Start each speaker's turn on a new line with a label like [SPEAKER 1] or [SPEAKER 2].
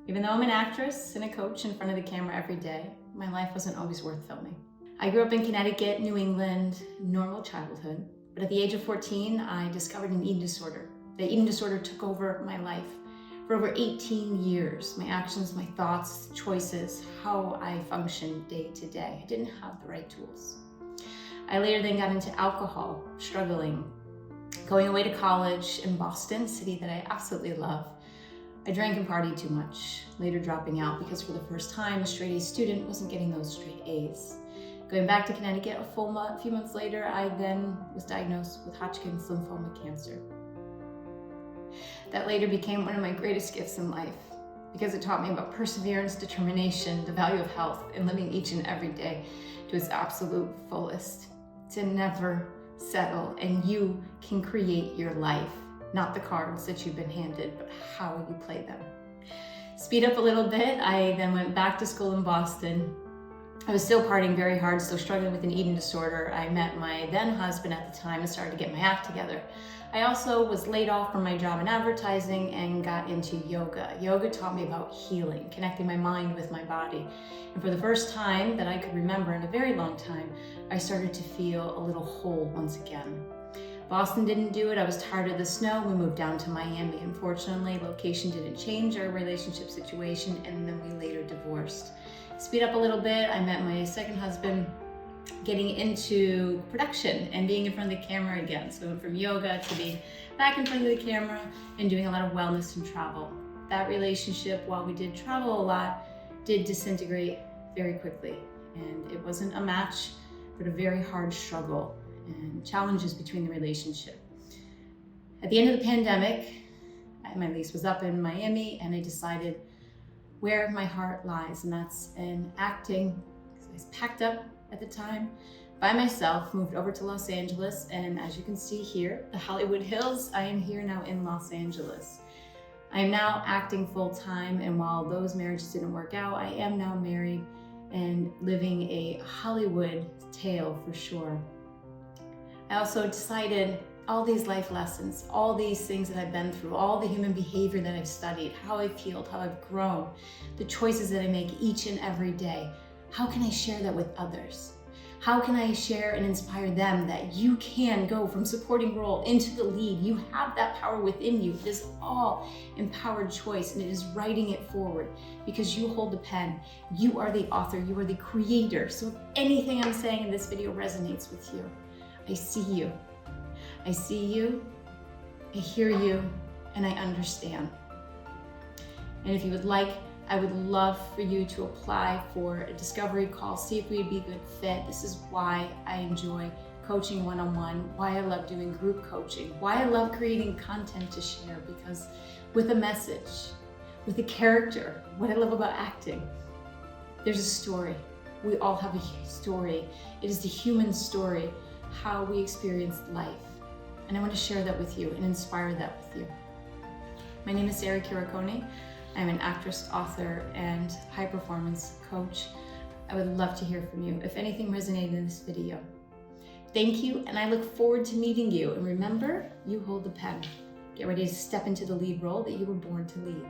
[SPEAKER 1] Even though I'm an actress and a coach in front of the camera every day, my life wasn't always worth filming. I grew up in Connecticut, New England, normal childhood. But at the age of 14, I discovered an eating disorder. The eating disorder took over my life. For over 18 years, my actions, my thoughts, choices, how I functioned day to day, I didn't have the right tools. I later then got into alcohol, struggling, going away to college in Boston, a city that I absolutely love. I drank and partied too much, later dropping out because for the first time, a straight A student wasn't getting those straight A's. Going back to Connecticut a few months later, I then was diagnosed with Hodgkin's lymphoma cancer. That later became one of my greatest gifts in life because it taught me about perseverance, determination, the value of health, and living each and every day to its absolute fullest. To never settle, and you can create your life, not the cards that you've been handed, but how you play them. Speed up a little bit, I then went back to school in Boston. I was still partying very hard, still struggling with an eating disorder. I met my then husband at the time and started to get my act together. I also was laid off from my job in advertising and got into yoga. Yoga taught me about healing, connecting my mind with my body. And for the first time that I could remember in a very long time, I started to feel a little whole once again. Boston didn't do it. I was tired of the snow. We moved down to Miami. Unfortunately, location didn't change our relationship situation, and then we later divorced. Speed up a little bit, I met my second husband getting into production and being in front of the camera again. So I went from yoga to being back in front of the camera and doing a lot of wellness and travel. That relationship, while we did travel a lot, did disintegrate very quickly. And it wasn't a match, but a very hard struggle and challenges between the relationship. At the end of the pandemic, my lease was up in Miami and I decided where my heart lies, and that's in acting. So I was packed up at the time by myself, moved over to Los Angeles, and as you can see here, the Hollywood Hills, I am here now in Los Angeles. I am now acting full-time, and while those marriages didn't work out, I am now married and living a Hollywood tale for sure. I also decided all these life lessons, all these things that I've been through, all the human behavior that I've studied, how I've healed, how I've grown, the choices that I make each and every day. How can I share that with others? How can I share and inspire them that you can go from supporting role into the lead? You have that power within you. It is all empowered choice, and it is writing it forward because you hold the pen. You are the author, you are the creator. So if anything I'm saying in this video resonates with you, I see you. I see you, I hear you, and I understand. And if you would like, I would love for you to apply for a discovery call, see if we'd be a good fit. This is why I enjoy coaching one-on-one, why I love doing group coaching, why I love creating content to share, because with a message, with a character, what I love about acting, there's a story. We all have a story. It is the human story, how we experience life. And I want to share that with you and inspire that with you. My name is Sara Quiriconi. I'm an actress, author, and high performance coach. I would love to hear from you if anything resonated in this video. Thank you, and I look forward to meeting you. And remember, you hold the pen. Get ready to step into the lead role that you were born to lead.